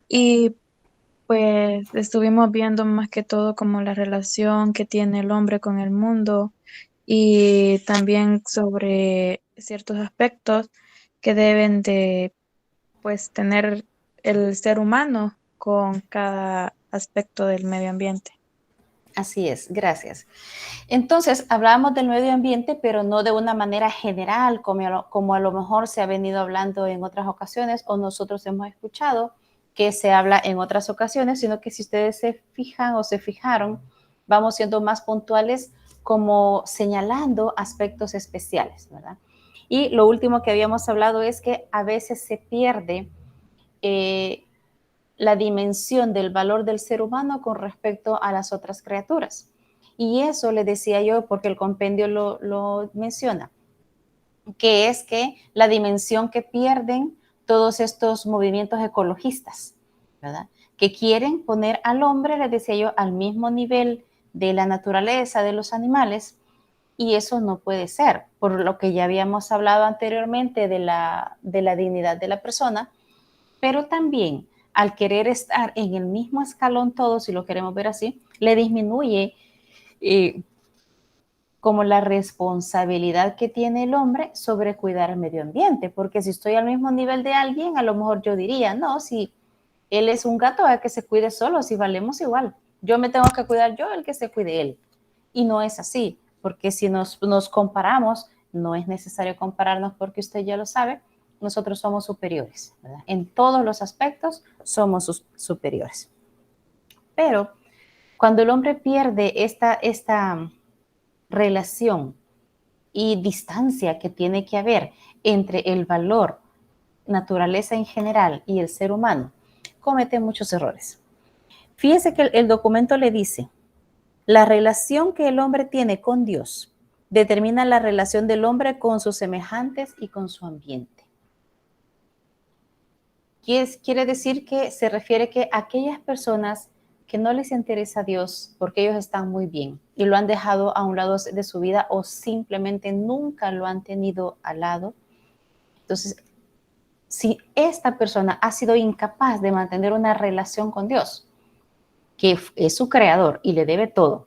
Y pues estuvimos viendo más que todo como la relación que tiene el hombre con el mundo y también sobre ciertos aspectos que deben de pues tener el ser humano con cada aspecto del medio ambiente. Así es, gracias. Entonces, hablábamos del medio ambiente, pero no de una manera general, como a lo mejor se ha venido hablando en otras ocasiones o nosotros hemos escuchado que se habla en otras ocasiones, sino que si ustedes se fijan o se fijaron, vamos siendo más puntuales como señalando aspectos especiales, ¿verdad? Y lo último que habíamos hablado es que a veces se pierde eh, la dimensión del valor del ser humano con respecto a las otras criaturas. Y eso le decía yo, porque el compendio lo menciona, que es que la dimensión que pierden todos estos movimientos ecologistas, ¿verdad? Que quieren poner al hombre, les decía yo, al mismo nivel de la naturaleza, de los animales, y eso no puede ser, por lo que ya habíamos hablado anteriormente de la dignidad de la persona, pero también al querer estar en el mismo escalón todos, si lo queremos ver así, le disminuye eh, como la responsabilidad que tiene el hombre sobre cuidar el medio ambiente, porque si estoy al mismo nivel de alguien, a lo mejor yo diría, no, si él es un gato, a que se cuide solo, si valemos igual, yo me tengo que cuidar yo, el que se cuide él. Y no es así, porque si nos comparamos, no es necesario compararnos porque usted ya lo sabe, nosotros somos superiores, ¿verdad? En todos los aspectos somos superiores. Pero cuando el hombre pierde esta relación y distancia que tiene que haber entre el valor, naturaleza en general y el ser humano, comete muchos errores. Fíjese que el documento le dice, la relación que el hombre tiene con Dios determina la relación del hombre con sus semejantes y con su ambiente. Quiere decir que se refiere que aquellas personas que no les interesa a Dios porque ellos están muy bien y lo han dejado a un lado de su vida o simplemente nunca lo han tenido al lado. Entonces, si esta persona ha sido incapaz de mantener una relación con Dios, que es su creador y le debe todo,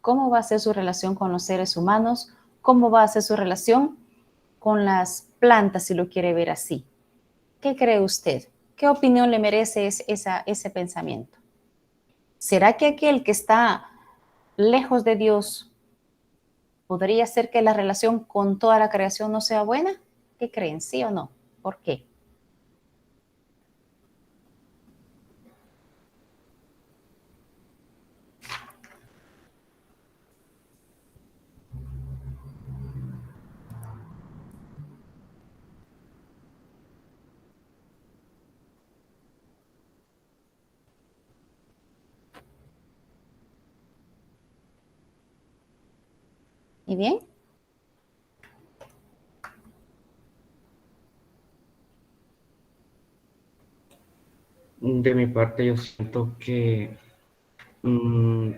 ¿cómo va a ser su relación con los seres humanos? ¿Cómo va a ser su relación con las plantas, si lo quiere ver así? ¿Qué cree usted? ¿Qué opinión le merece ese pensamiento? ¿Será que aquel que está lejos de Dios podría ser que la relación con toda la creación no sea buena? ¿Qué creen? ¿Sí o no? ¿Por qué? ¿Y bien? De mi parte, yo siento que mm,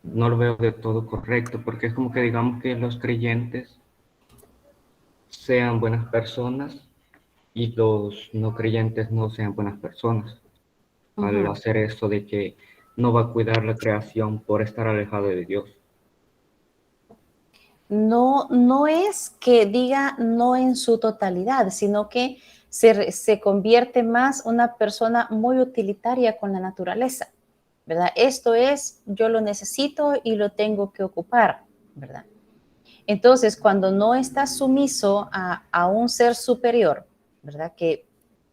no lo veo de todo correcto, porque es como que digamos que los creyentes sean buenas personas y los no creyentes no sean buenas personas, al Ujú. hacer esto de que no va a cuidar la creación por estar alejado de Dios. No, no es que diga no en su totalidad, sino que se convierte más una persona muy utilitaria con la naturaleza, ¿verdad? Esto es, yo lo necesito y lo tengo que ocupar, ¿verdad? Entonces, cuando no está sumiso a un ser superior, ¿verdad? Que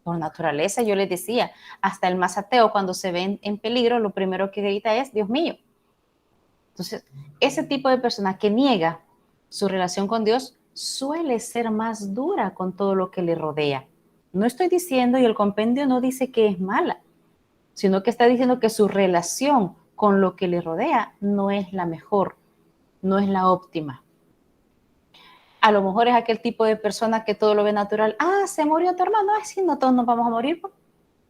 por naturaleza, yo les decía, hasta el más ateo cuando se ve en peligro, lo primero que grita es, Dios mío. Entonces, ese tipo de persona que niega su relación con Dios suele ser más dura con todo lo que le rodea. No estoy diciendo, y el compendio no dice que es mala, sino que está diciendo que su relación con lo que le rodea no es la mejor, no es la óptima. A lo mejor es aquel tipo de persona que todo lo ve natural. Ah, se murió tu hermano. Ah, sí, no todos nos vamos a morir.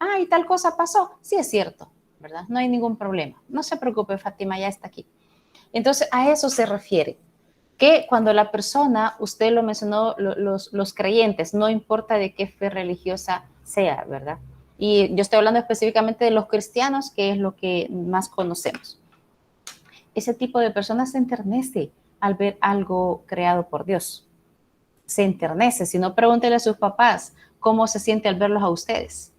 Ah, y tal cosa pasó. Sí, es cierto, ¿verdad? No hay ningún problema. No se preocupe, Fátima, ya está aquí. Entonces, a eso se refiere. Que cuando la persona, usted lo mencionó, los creyentes, no importa de qué fe religiosa sea, ¿verdad? Y yo estoy hablando específicamente de los cristianos, que es lo que más conocemos. Ese tipo de personas se enternece al ver algo creado por Dios. Se enternece. Si no, pregúntele a sus papás cómo se siente al verlos a ustedes.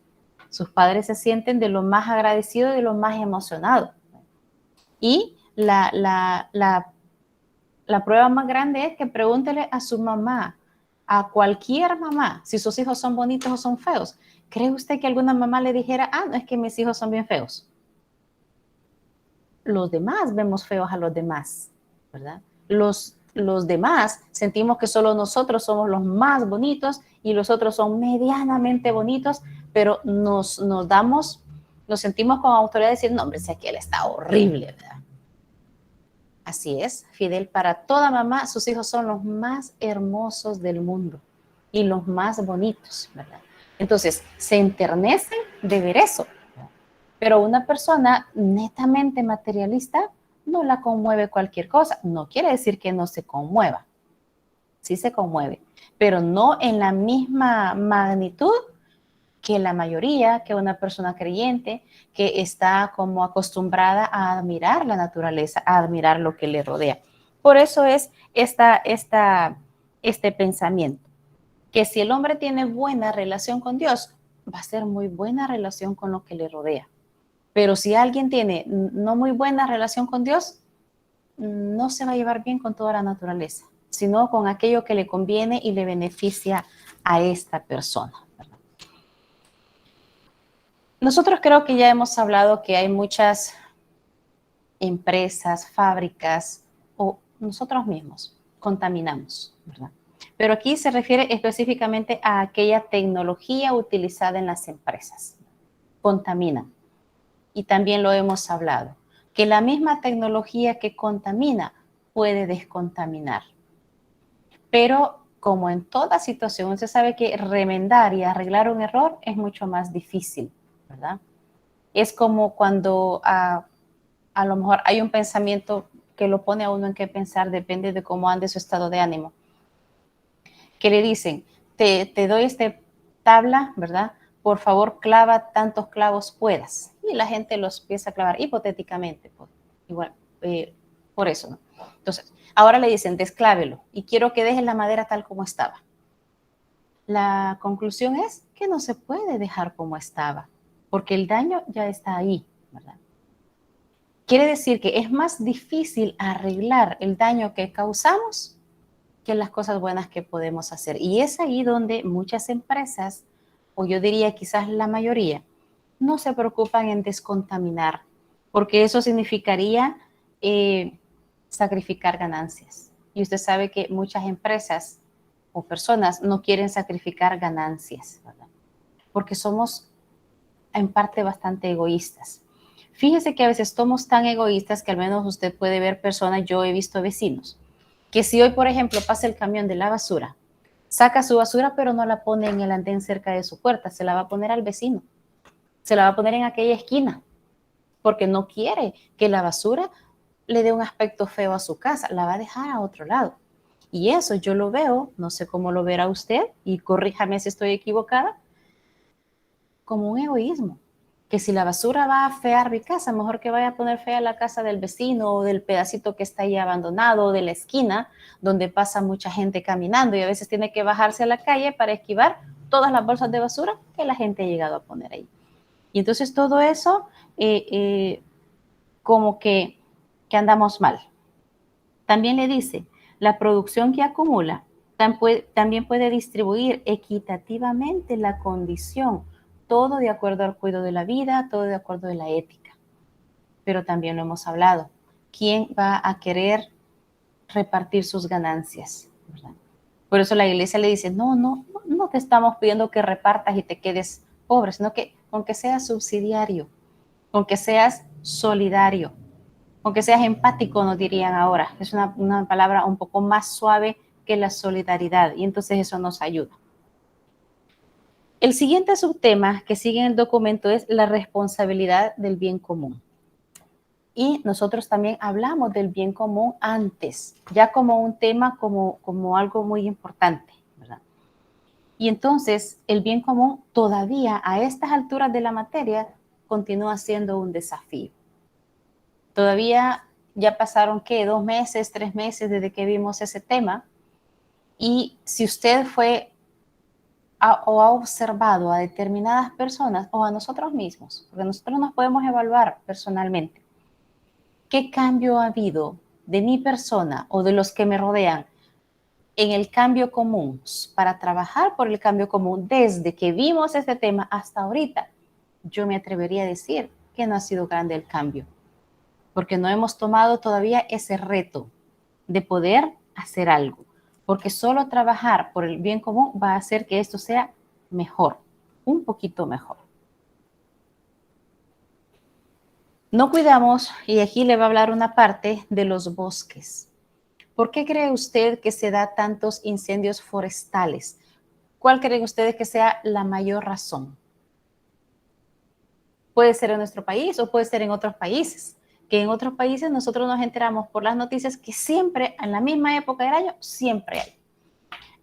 Sus padres se sienten de lo más agradecido, de lo más emocionado. Y la prueba más grande es que pregúntele a su mamá, a cualquier mamá, si sus hijos son bonitos o son feos. ¿Cree usted que alguna mamá le dijera, no, es que mis hijos son bien feos? Los demás vemos feos a los demás, ¿verdad? Los demás sentimos que solo nosotros somos los más bonitos y los otros son medianamente bonitos, pero nos sentimos con autoridad de decir, no, hombre, si aquel está horrible, ¿verdad? Así es, Fidel, para toda mamá, sus hijos son los más hermosos del mundo y los más bonitos, ¿verdad? Entonces, se enternecen de ver eso. Pero una persona netamente materialista no la conmueve cualquier cosa. No quiere decir que no se conmueva. Sí se conmueve, pero no en la misma magnitud que la mayoría, que una persona creyente que está como acostumbrada a admirar la naturaleza, a admirar lo que le rodea. Por eso es este pensamiento, que si el hombre tiene buena relación con Dios, va a ser muy buena relación con lo que le rodea. Pero si alguien tiene no muy buena relación con Dios, no se va a llevar bien con toda la naturaleza, sino con aquello que le conviene y le beneficia a esta persona. Nosotros creo que ya hemos hablado que hay muchas empresas, fábricas o nosotros mismos contaminamos, ¿verdad? Pero aquí se refiere específicamente a aquella tecnología utilizada en las empresas. Contaminan. Y también lo hemos hablado, que la misma tecnología que contamina puede descontaminar. Pero como en toda situación, usted sabe que remendar y arreglar un error es mucho más difícil, ¿verdad? Es como cuando a lo mejor hay un pensamiento que lo pone a uno en qué pensar, depende de cómo ande su estado de ánimo. Que le dicen, te doy esta tabla, ¿verdad? Por favor, clava tantos clavos puedas. Y la gente los empieza a clavar hipotéticamente, pues, igual, por eso, ¿no? Entonces, ahora le dicen, desclávelo y quiero que dejes la madera tal como estaba. La conclusión es que no se puede dejar como estaba, porque el daño ya está ahí, ¿verdad? Quiere decir que es más difícil arreglar el daño que causamos que las cosas buenas que podemos hacer. Y es ahí donde muchas empresas, o yo diría quizás la mayoría, no se preocupan en descontaminar, porque eso significaría sacrificar ganancias. Y usted sabe que muchas empresas o personas no quieren sacrificar ganancias, ¿verdad? Porque somos en parte bastante egoístas. Fíjese que a veces somos tan egoístas que al menos usted puede ver personas, yo he visto vecinos, que si hoy, por ejemplo, pasa el camión de la basura, saca su basura, pero no la pone en el andén cerca de su puerta, se la va a poner al vecino, se la va a poner en aquella esquina, porque no quiere que la basura le dé un aspecto feo a su casa, la va a dejar a otro lado. Y eso yo lo veo, no sé cómo lo verá usted, y corríjame si estoy equivocada, como un egoísmo. Que si la basura va a fear mi casa, mejor que vaya a poner fea la casa del vecino o del pedacito que está ahí abandonado o de la esquina donde pasa mucha gente caminando y a veces tiene que bajarse a la calle para esquivar todas las bolsas de basura que la gente ha llegado a poner ahí. Y entonces todo eso como que andamos mal. También le dice, la producción que acumula también puede distribuir equitativamente la condición, todo de acuerdo al cuidado de la vida, todo de acuerdo a la ética. Pero también lo hemos hablado, ¿quién va a querer repartir sus ganancias? ¿Verdad? Por eso la iglesia le dice, no te estamos pidiendo que repartas y te quedes pobre, sino que aunque seas subsidiario, aunque seas solidario, aunque seas empático, nos dirían ahora. Es una palabra un poco más suave que la solidaridad y entonces eso nos ayuda. El siguiente subtema que sigue en el documento es la responsabilidad del bien común. Y nosotros también hablamos del bien común antes, ya como un tema, como algo muy importante, ¿verdad? Y entonces el bien común todavía a estas alturas de la materia continúa siendo un desafío. Todavía ya pasaron, ¿qué? 2 meses, 3 meses desde que vimos ese tema. Y si usted fue o ha observado a determinadas personas o a nosotros mismos, porque nosotros nos podemos evaluar personalmente, ¿qué cambio ha habido de mi persona o de los que me rodean en el cambio común, para trabajar por el cambio común desde que vimos este tema hasta ahorita? Yo me atrevería a decir que no ha sido grande el cambio, porque no hemos tomado todavía ese reto de poder hacer algo, porque solo trabajar por el bien común va a hacer que esto sea mejor, un poquito mejor. No cuidamos, y aquí le va a hablar una parte de los bosques. ¿Por qué cree usted que se da tantos incendios forestales? ¿Cuál creen ustedes que sea la mayor razón? Puede ser en nuestro país o puede ser en otros países. Que en otros países nosotros nos enteramos por las noticias que siempre, en la misma época del año, siempre hay.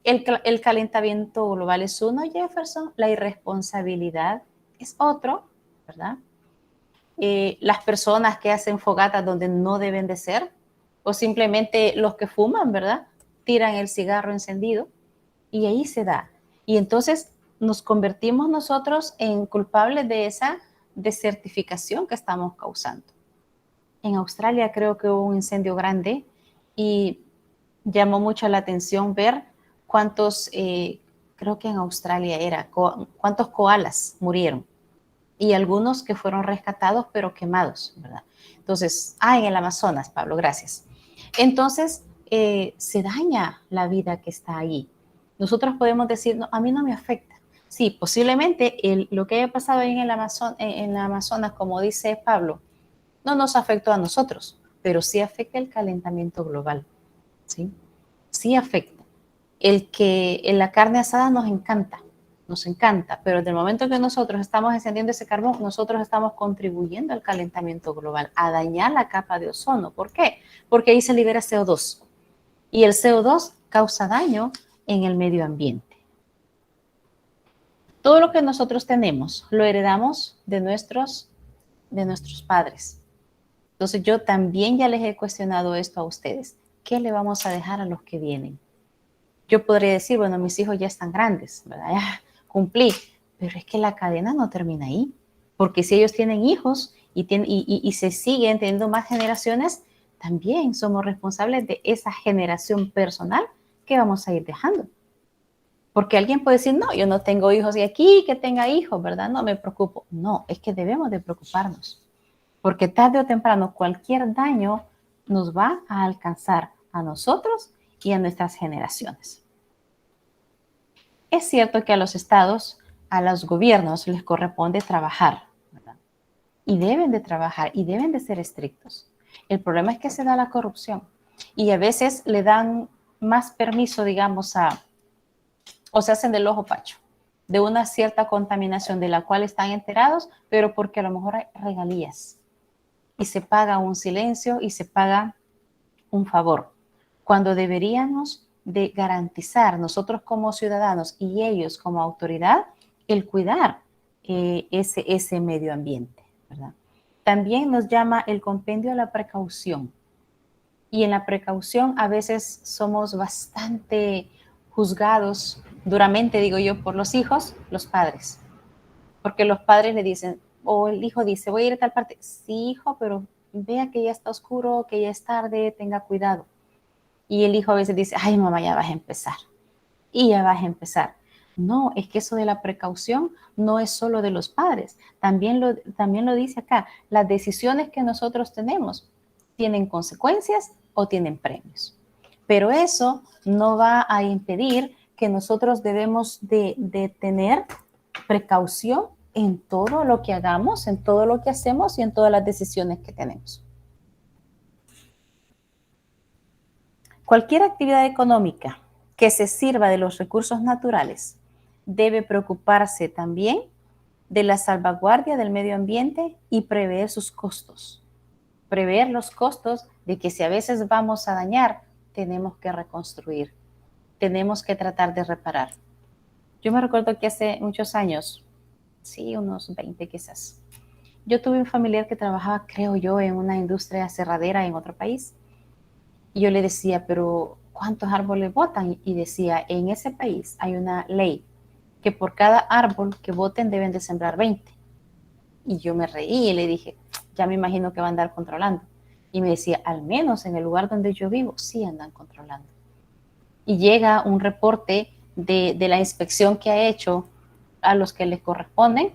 El calentamiento global es uno, Jefferson. La irresponsabilidad es otro, ¿verdad? Las personas que hacen fogatas donde no deben de ser, o simplemente los que fuman, ¿verdad? Tiran el cigarro encendido y ahí se da. Y entonces nos convertimos nosotros en culpables de esa desertificación que estamos causando. En Australia creo que hubo un incendio grande y llamó mucho la atención ver cuántos, creo que en Australia era, cuántos koalas murieron y algunos que fueron rescatados pero quemados, ¿verdad? Entonces, en el Amazonas, Pablo, gracias. Entonces, se daña la vida que está ahí. Nosotros podemos decir, no, a mí no me afecta. Sí, posiblemente lo que haya pasado ahí en el Amazonas, como dice Pablo, no nos afectó a nosotros, pero sí afecta el calentamiento global, ¿sí? Sí afecta. El que en la carne asada nos encanta, pero desde el momento que nosotros estamos encendiendo ese carbón, nosotros estamos contribuyendo al calentamiento global, a dañar la capa de ozono. ¿Por qué? Porque ahí se libera CO2 y el CO2 causa daño en el medio ambiente. Todo lo que nosotros tenemos lo heredamos de nuestros padres. Entonces yo también ya les he cuestionado esto a ustedes. ¿Qué le vamos a dejar a los que vienen? Yo podría decir, bueno, mis hijos ya están grandes, ¿verdad? Ya cumplí, pero es que la cadena no termina ahí, porque si ellos tienen hijos y se siguen teniendo más generaciones, también somos responsables de esa generación personal que vamos a ir dejando. Porque alguien puede decir, no, yo no tengo hijos y aquí que tenga hijos, ¿verdad? No me preocupo. No, es que debemos de preocuparnos, porque tarde o temprano cualquier daño nos va a alcanzar a nosotros y a nuestras generaciones. Es cierto que a los estados, a los gobiernos les corresponde trabajar, ¿verdad? Y deben de trabajar y deben de ser estrictos. El problema es que se da la corrupción y a veces le dan más permiso, digamos, o se hacen del ojo pacho de una cierta contaminación de la cual están enterados, pero porque a lo mejor hay regalías y se paga un silencio y se paga un favor, cuando deberíamos de garantizar nosotros como ciudadanos y ellos como autoridad el cuidar ese medio ambiente, ¿verdad? También nos llama el compendio a la precaución. Y en la precaución a veces somos bastante juzgados duramente, digo yo, por los hijos, los padres. Porque los padres le dicen, o el hijo dice, voy a ir a tal parte. Sí, hijo, pero vea que ya está oscuro, que ya es tarde, tenga cuidado. Y el hijo a veces dice, ay, mamá, ya vas a empezar. Y ya vas a empezar. No, es que eso de la precaución no es solo de los padres. También lo dice acá. Las decisiones que nosotros tenemos tienen consecuencias o tienen premios. Pero eso no va a impedir que nosotros debemos de tener precaución en todo lo que hagamos, en todo lo que hacemos y en todas las decisiones que tenemos. Cualquier actividad económica que se sirva de los recursos naturales debe preocuparse también de la salvaguardia del medio ambiente y prever sus costos. Prever los costos de que si a veces vamos a dañar, tenemos que reconstruir, tenemos que tratar de reparar. Yo me recuerdo que hace muchos años, sí, unos 20 quizás, yo tuve un familiar que trabajaba, creo yo, en una industria cerradera en otro país. Y yo le decía, pero ¿cuántos árboles botan? Y decía, en ese país hay una ley que por cada árbol que boten deben de sembrar 20. Y yo me reí y le dije, ya me imagino que va a andar controlando. Y me decía, al menos en el lugar donde yo vivo, sí andan controlando. Y llega un reporte de la inspección que ha hecho a los que le corresponden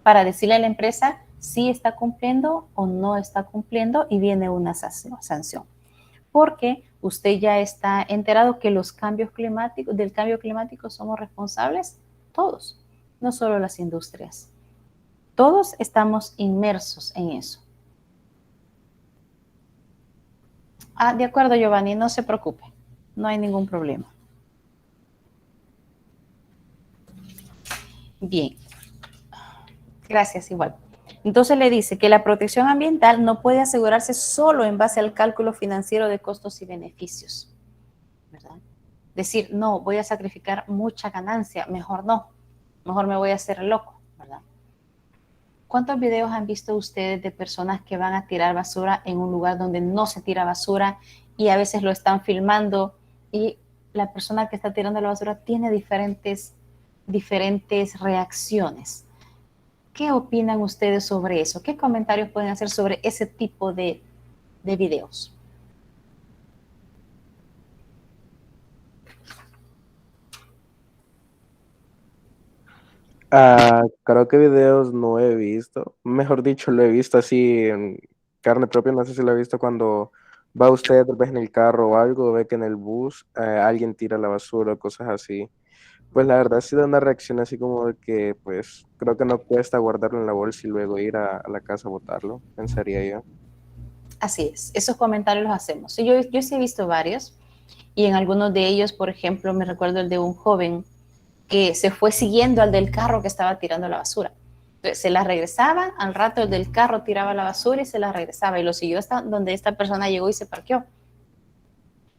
para decirle a la empresa si está cumpliendo o no está cumpliendo y viene una sanción. Porque usted ya está enterado que los cambios climáticos, del cambio climático somos responsables todos, no solo las industrias. Todos estamos inmersos en eso. Ah, de acuerdo, Giovanni, no se preocupe, no hay ningún problema. Bien, gracias igual. Entonces le dice que la protección ambiental no puede asegurarse solo en base al cálculo financiero de costos y beneficios, ¿verdad? Decir, no, voy a sacrificar mucha ganancia, mejor no, mejor me voy a hacer loco, ¿verdad? ¿Cuántos videos han visto ustedes de personas que van a tirar basura en un lugar donde no se tira basura y a veces lo están filmando y la persona que está tirando la basura tiene diferentes reacciones? ¿Qué opinan ustedes sobre eso? ¿Qué comentarios pueden hacer sobre ese tipo de videos? Creo que videos no he visto. Mejor dicho, lo he visto así en carne propia. No sé si lo he visto cuando va usted tal vez en el carro o algo, ve que en el bus alguien tira la basura o cosas así. Pues la verdad ha sido una reacción así como de que pues creo que no cuesta guardarlo en la bolsa y luego ir a la casa a botarlo, pensaría yo. Así es, esos comentarios los hacemos. Yo sí he visto varios y en algunos de ellos, por ejemplo, me recuerdo el de un joven que se fue siguiendo al del carro que estaba tirando la basura. Entonces, se la regresaba, al rato el del carro tiraba la basura y se la regresaba y lo siguió hasta donde esta persona llegó y se parqueó.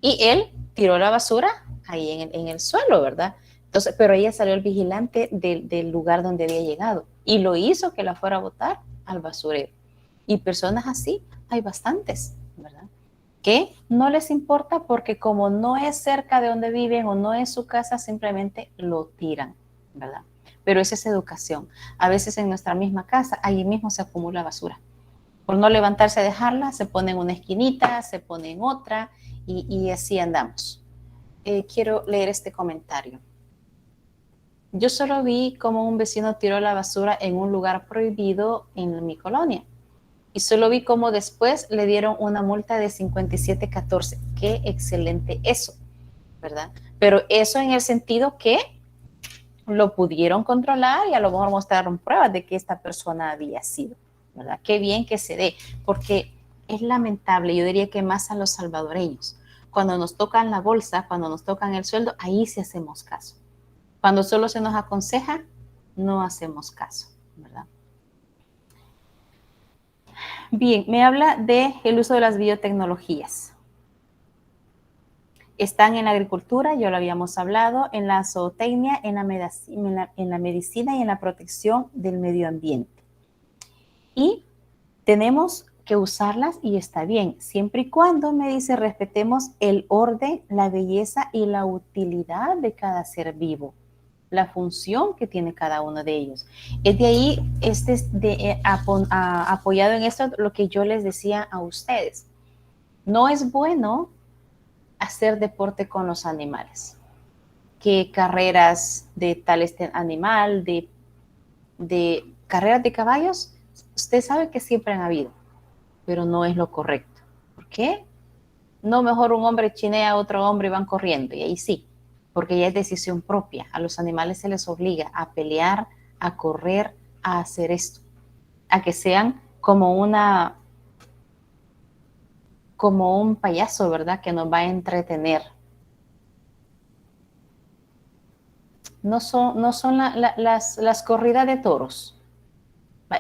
Y él tiró la basura ahí en el suelo, ¿verdad? Entonces, pero ella salió el vigilante del lugar donde había llegado y lo hizo que la fuera a botar al basurero. Y personas así hay bastantes, ¿verdad? Que no les importa porque como no es cerca de donde viven o no es su casa, simplemente lo tiran, ¿verdad? Pero esa es educación. A veces en nuestra misma casa, allí mismo se acumula basura. Por no levantarse a dejarla, se pone en una esquinita, se pone en otra y así andamos. Quiero leer este comentario. Yo solo vi cómo un vecino tiró la basura en un lugar prohibido en mi colonia. Y solo vi cómo después le dieron una multa de 57.14. Qué excelente eso, ¿verdad? Pero eso en el sentido que lo pudieron controlar y a lo mejor mostraron pruebas de que esta persona había sido, ¿verdad? Qué bien que se dé, porque es lamentable, yo diría que más a los salvadoreños. Cuando nos tocan la bolsa, cuando nos tocan el sueldo, ahí sí hacemos caso. Cuando solo se nos aconseja, no hacemos caso, ¿verdad? Bien, me habla del uso de las biotecnologías. Están en la agricultura, ya lo habíamos hablado, en la zootecnia, en la medicina y en la protección del medio ambiente. Y tenemos que usarlas y está bien, siempre y cuando, me dice, respetemos el orden, la belleza y la utilidad de cada ser vivo, la función que tiene cada uno de ellos. Es de ahí, apoyado en esto, lo que yo les decía a ustedes. No es bueno hacer deporte con los animales, que carreras de tal animal, de carreras de caballos, usted sabe que siempre han habido, pero no es lo correcto. ¿Por qué? No, mejor un hombre chinea a otro hombre y van corriendo, y ahí sí, porque ya es decisión propia. A los animales se les obliga a pelear, a correr, a hacer esto, a que sean como un payaso, ¿verdad? Que nos va a entretener. No son las corridas de toros.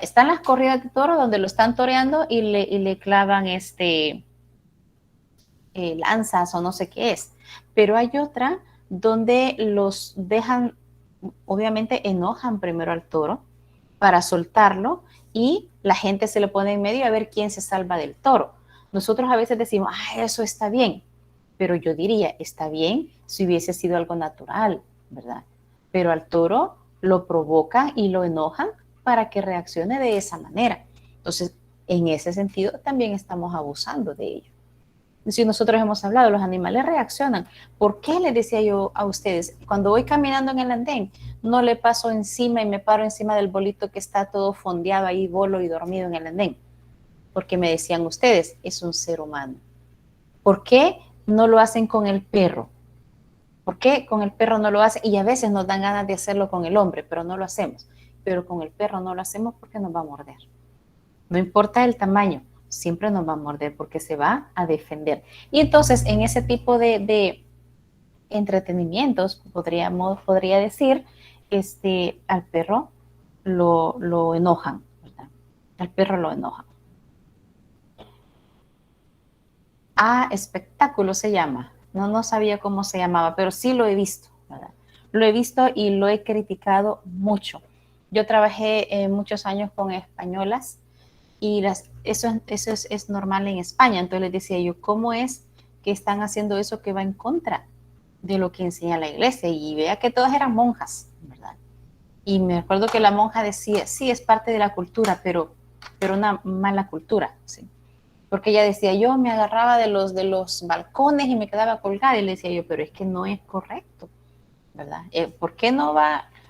Están las corridas de toros donde lo están toreando y le clavan lanzas o no sé qué es. Pero hay otra donde los dejan obviamente enojan primero al toro para soltarlo y la gente se le pone en medio a ver quién se salva del toro. Nosotros a veces decimos, eso está bien, pero yo diría, está bien si hubiese sido algo natural, ¿verdad? Pero al toro lo provocan y lo enojan para que reaccione de esa manera. Entonces, en ese sentido, también estamos abusando de ello. Si nosotros hemos hablado, los animales reaccionan. ¿Por qué les decía yo a ustedes? Cuando voy caminando en el andén, no le paso encima y me paro encima del bolito que está todo fondeado ahí, bolo y dormido en el andén. Porque me decían ustedes, es un ser humano. ¿Por qué no lo hacen con el perro? ¿Por qué con el perro no lo hacen? Y a veces nos dan ganas de hacerlo con el hombre, pero no lo hacemos. Pero con el perro no lo hacemos porque nos va a morder. No importa el tamaño, siempre nos va a morder porque se va a defender. Y entonces en ese tipo de entretenimientos, podría decir, al perro lo enojan, ¿verdad? Al perro lo enojan. Espectáculo se llama. No sabía cómo se llamaba, pero sí lo he visto, ¿verdad? Lo he visto y lo he criticado mucho. Yo trabajé muchos años con españolas y eso es normal en España. Entonces les decía yo, ¿cómo es que están haciendo eso que va en contra de lo que enseña la iglesia? Y vea que todas eran monjas, ¿verdad? Y me acuerdo que la monja decía, sí, es parte de la cultura, pero una mala cultura, ¿sí? Porque ella decía, yo me agarraba de los balcones y me quedaba colgada. Y le decía yo, pero es que no es correcto, ¿verdad? ¿Por qué no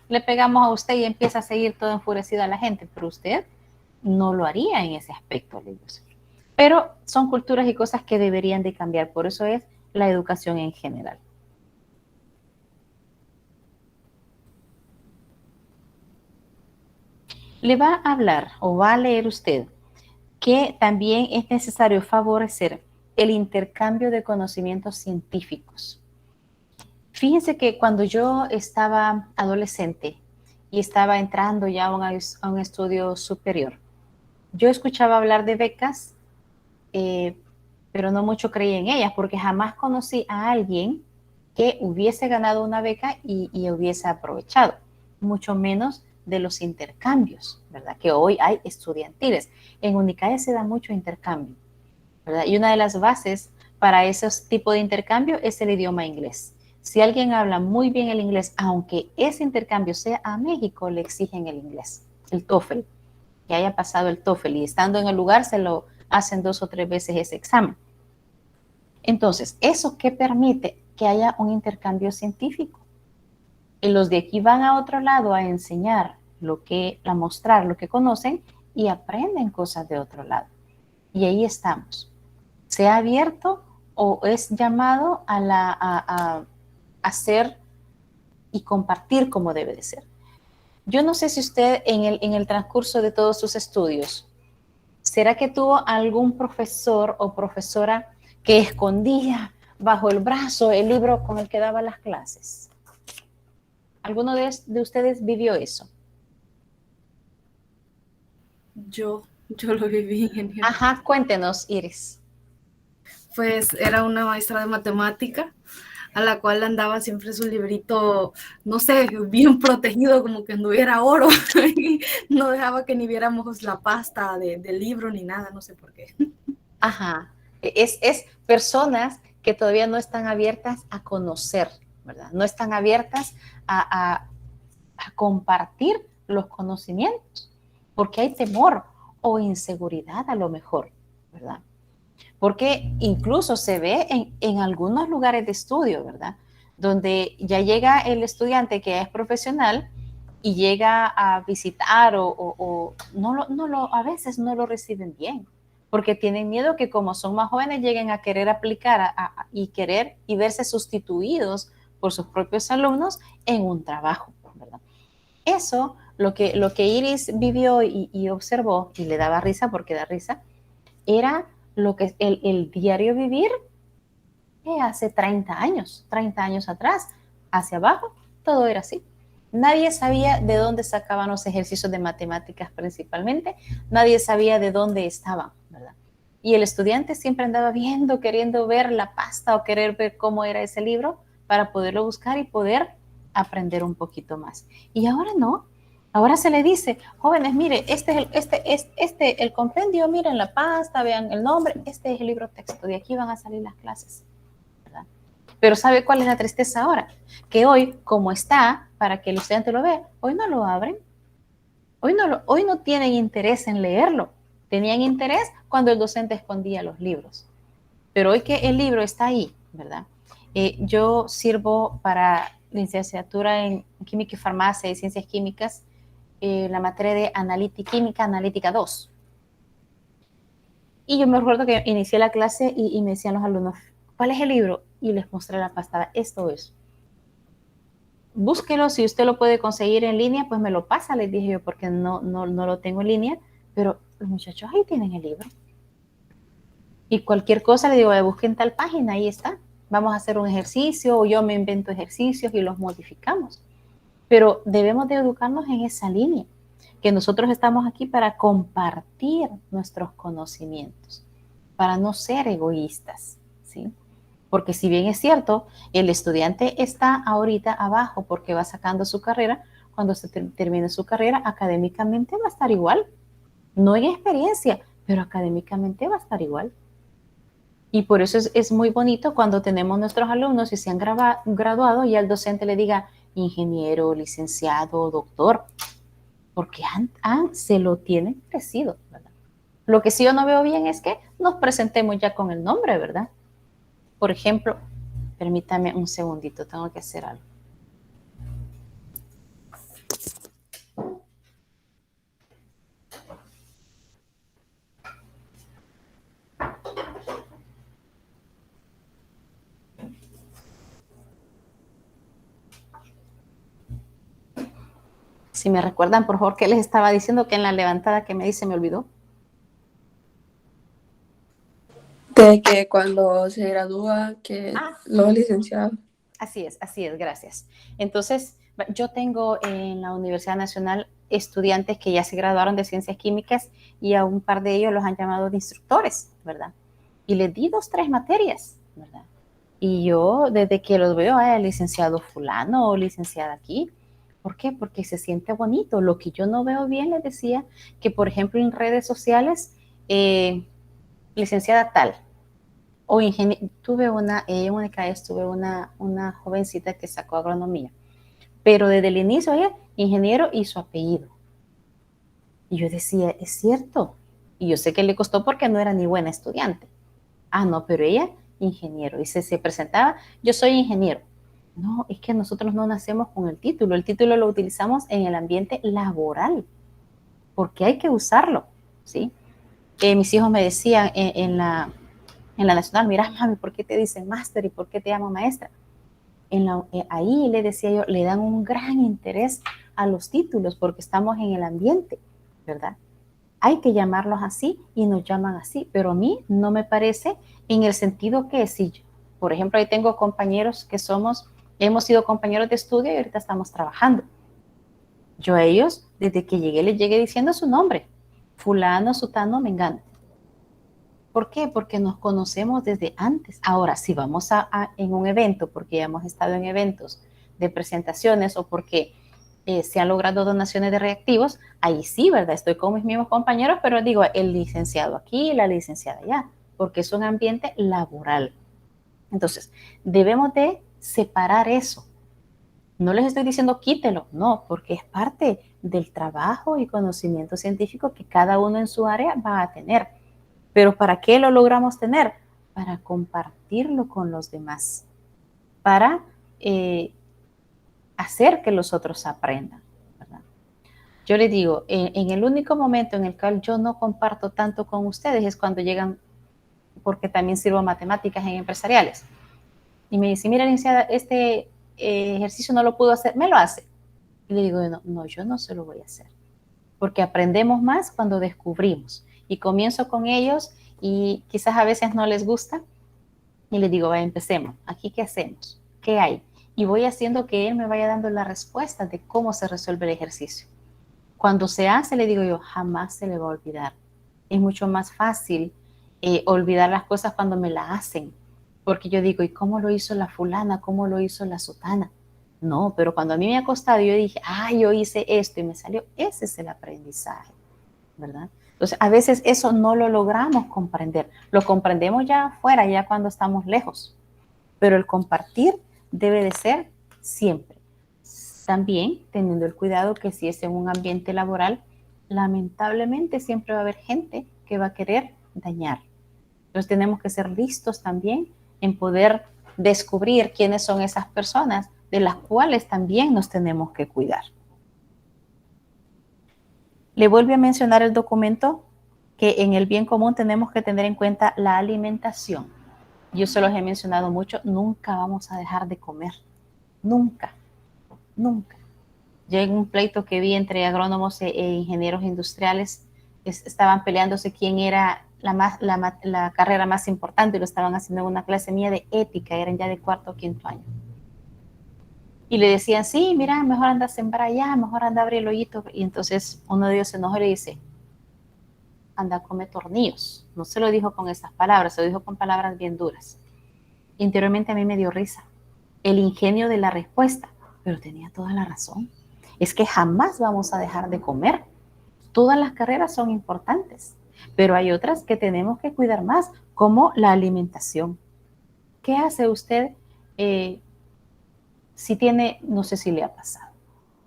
le pegamos a usted y empieza a seguir todo enfurecida a la gente? Pero usted no lo haría en ese aspecto, le digo. Pero son culturas y cosas que deberían de cambiar. Por eso es la educación en general. Le va a hablar o va a leer usted que también es necesario favorecer el intercambio de conocimientos científicos. Fíjense que cuando yo estaba adolescente y estaba entrando ya a un estudio superior, yo escuchaba hablar de becas, pero no mucho creía en ellas porque jamás conocí a alguien que hubiese ganado una beca y hubiese aprovechado, mucho menos de los intercambios, ¿verdad? Que hoy hay estudiantiles. En Unicae se da mucho intercambio, ¿verdad? Y una de las bases para esos tipos de intercambio es el idioma inglés. Si alguien habla muy bien el inglés, aunque ese intercambio sea a México, le exigen el inglés, el TOEFL, que haya pasado el TOEFL y estando en el lugar se lo hacen 2 o 3 veces ese examen. Entonces, ¿eso qué permite? Que haya un intercambio científico. Y los de aquí van a otro lado a enseñar a mostrar lo que conocen y aprenden cosas de otro lado. Y ahí estamos. ¿Se ha abierto o es llamado a hacer y compartir como debe de ser? Yo no sé si usted en el transcurso de todos sus estudios, ¿será que tuvo algún profesor o profesora que escondía bajo el brazo el libro con el que daba las clases? ¿Alguno de ustedes vivió eso? Yo lo viví, ingeniero. Ajá, cuéntenos, Iris. Pues era una maestra de matemática a la cual andaba siempre su librito, no sé, bien protegido, como que anduviera oro. No dejaba que ni viéramos la pasta del libro ni nada, no sé por qué. Ajá, es personas que todavía no están abiertas a conocer, ¿verdad? No están abiertas a compartir los conocimientos, porque hay temor o inseguridad a lo mejor, ¿verdad? Porque incluso se ve en algunos lugares de estudio, ¿verdad? Donde ya llega el estudiante que es profesional y llega a visitar o a veces no lo reciben bien, porque tienen miedo que como son más jóvenes lleguen a querer aplicar y querer y verse sustituidos por sus propios alumnos en un trabajo, ¿verdad? Eso, lo que Iris vivió y observó, y le daba risa porque da risa, era lo que el diario vivir hace 30 años atrás, hacia abajo, todo era así. Nadie sabía de dónde sacaban los ejercicios de matemáticas principalmente, nadie sabía de dónde estaban, ¿verdad? Y el estudiante siempre andaba viendo, queriendo ver la pasta o querer ver cómo era ese libro para poderlo buscar y poder aprender un poquito más. Y ahora no. Ahora se le dice, jóvenes, mire, el compendio, miren la pasta, vean el nombre, este es el libro texto, de aquí van a salir las clases, ¿verdad? Pero ¿sabe cuál es la tristeza ahora? Que hoy, como está, para que el estudiante lo vea, hoy no lo abren, hoy no tienen interés en leerlo. Tenían interés cuando el docente escondía los libros. Pero hoy que el libro está ahí, ¿verdad? Yo sirvo para licenciatura en Química y Farmacia y Ciencias Químicas, la materia de Química Analítica 2. Y yo me recuerdo que inicié la clase y me decían los alumnos, ¿cuál es el libro? Y les mostré la pastada, esto es. Búsquelo, si usted lo puede conseguir en línea, pues me lo pasa, les dije yo, porque no lo tengo en línea, pero los muchachos ahí tienen el libro. Y cualquier cosa le digo, busquen tal página, ahí está. Vamos a hacer un ejercicio o yo me invento ejercicios y los modificamos. Pero debemos de educarnos en esa línea, que nosotros estamos aquí para compartir nuestros conocimientos, para no ser egoístas, ¿sí? Porque si bien es cierto, el estudiante está ahorita abajo porque va sacando su carrera, cuando se termine su carrera, académicamente va a estar igual. No en experiencia, pero académicamente va a estar igual. Y por eso es muy bonito cuando tenemos nuestros alumnos y se han graduado y al docente le diga ingeniero, licenciado, doctor, porque se lo tienen crecido, ¿verdad? Lo que sí yo no veo bien es que nos presentemos ya con el nombre, ¿verdad? Por ejemplo, permítame un segundito, tengo que hacer algo. Si me recuerdan, por favor, ¿qué les estaba diciendo? Que en la levantada que me dice me olvidó. De que cuando se gradúa, que los licenciados. Así es, gracias. Entonces, yo tengo en la Universidad Nacional estudiantes que ya se graduaron de Ciencias Químicas y a un par de ellos los han llamado de instructores, ¿verdad? Y les di 2, 3 materias, ¿verdad? Y yo, desde que los veo, licenciado fulano o licenciada aquí. ¿Por qué? Porque se siente bonito. Lo que yo no veo bien, les decía, que por ejemplo en redes sociales, licenciada tal, o tuve una jovencita que sacó agronomía, pero desde el inicio ella, ingeniero y su apellido. Y yo decía, es cierto. Y yo sé que le costó porque no era ni buena estudiante. No, pero ella, ingeniero. Y se presentaba, yo soy ingeniero. No, es que nosotros no nacemos con el título lo utilizamos en el ambiente laboral, porque hay que usarlo, ¿sí? Mis hijos me decían en la nacional, mira, mami, ¿por qué te dicen máster y por qué te llamo maestra? Ahí le decía yo, le dan un gran interés a los títulos porque estamos en el ambiente, ¿verdad? Hay que llamarlos así y nos llaman así, pero a mí no me parece en el sentido que si, por ejemplo, ahí tengo compañeros que hemos sido compañeros de estudio y ahorita estamos trabajando. Yo a ellos, desde que llegué, les llegué diciendo su nombre, fulano, sutano, mengano. ¿Por qué? Porque nos conocemos desde antes. Ahora, si vamos en un evento, porque ya hemos estado en eventos de presentaciones o porque se han logrado donaciones de reactivos, ahí sí, ¿verdad? Estoy con mis mismos compañeros, pero digo, el licenciado aquí, la licenciada allá, porque es un ambiente laboral. Entonces, debemos de separar eso. No les estoy diciendo quítelo, no, porque es parte del trabajo y conocimiento científico que cada uno en su área va a tener. Pero ¿para qué lo logramos tener? Para compartirlo con los demás, para hacer que los otros aprendan, ¿verdad? Yo les digo, en el único momento en el cual yo no comparto tanto con ustedes es cuando llegan, porque también sirvo matemáticas en empresariales. Y me dice, mira, licenciada, este ejercicio no lo pudo hacer, me lo hace. Y le digo, no, yo no se lo voy a hacer. Porque aprendemos más cuando descubrimos. Y comienzo con ellos y quizás a veces no les gusta. Y les digo, vaya, empecemos. ¿Aquí qué hacemos? ¿Qué hay? Y voy haciendo que él me vaya dando la respuesta de cómo se resuelve el ejercicio. Cuando se hace, le digo yo, jamás se le va a olvidar. Es mucho más fácil olvidar las cosas cuando me la hacen. Porque yo digo, ¿y cómo lo hizo la fulana? ¿Cómo lo hizo la sutana? No, pero cuando a mí me ha costado, yo dije, yo hice esto y me salió, ese es el aprendizaje, ¿verdad? Entonces, a veces eso no lo logramos comprender, lo comprendemos ya afuera, ya cuando estamos lejos, pero el compartir debe de ser siempre. También teniendo el cuidado que si es en un ambiente laboral, lamentablemente siempre va a haber gente que va a querer dañar. Entonces tenemos que ser listos también en poder descubrir quiénes son esas personas de las cuales también nos tenemos que cuidar. Le vuelvo a mencionar el documento que en el bien común tenemos que tener en cuenta la alimentación. Yo se los he mencionado mucho, nunca vamos a dejar de comer. Nunca, nunca. Yo en un pleito que vi entre agrónomos e ingenieros industriales, estaban peleándose quién era la carrera más importante y lo estaban haciendo en una clase mía de ética, eran ya de cuarto o quinto año. Y le decían, sí, mira, mejor anda a sembrar allá, mejor anda a abrir el hoyito. Y entonces uno de ellos se enojó y le dice, anda a comer tornillos. No se lo dijo con esas palabras, se lo dijo con palabras bien duras. Interiormente a mí me dio risa el ingenio de la respuesta, pero tenía toda la razón. Es que jamás vamos a dejar de comer. Todas las carreras son importantes, pero hay otras que tenemos que cuidar más, como la alimentación. ¿Qué hace usted si tiene, no sé si le ha pasado,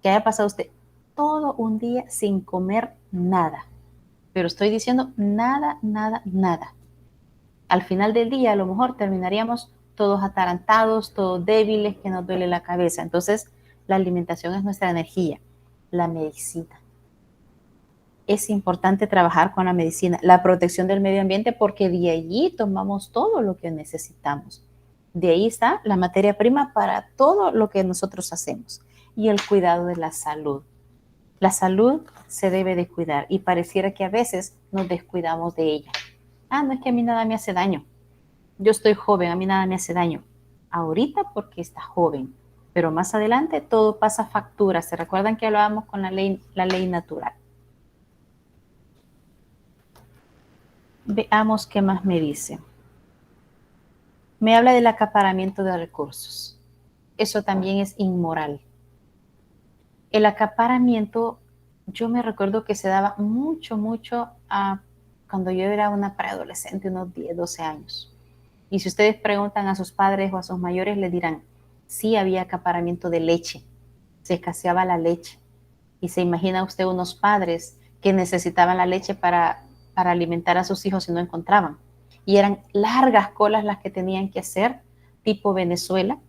que haya pasado usted todo un día sin comer nada? Pero estoy diciendo nada, nada, nada. Al final del día a lo mejor terminaríamos todos atarantados, todos débiles, que nos duele la cabeza. Entonces, la alimentación es nuestra energía, la medicina. Es importante trabajar con la medicina, la protección del medio ambiente, porque de allí tomamos todo lo que necesitamos. De ahí está la materia prima para todo lo que nosotros hacemos. Y el cuidado de la salud. La salud se debe de cuidar y pareciera que a veces nos descuidamos de ella. No es que a mí nada me hace daño. Yo estoy joven, a mí nada me hace daño. Ahorita porque está joven, pero más adelante todo pasa factura. ¿Se recuerdan que hablábamos con la ley natural? Veamos qué más me dice. Me habla del acaparamiento de recursos. Eso también es inmoral. El acaparamiento, yo me recuerdo que se daba mucho cuando yo era una preadolescente, unos 10, 12 años. Y si ustedes preguntan a sus padres o a sus mayores, les dirán, sí había acaparamiento de leche, se escaseaba la leche. Y se imagina usted unos padres que necesitaban la leche para alimentar a sus hijos y no encontraban. Y eran largas colas las que tenían que hacer, tipo Venezuela,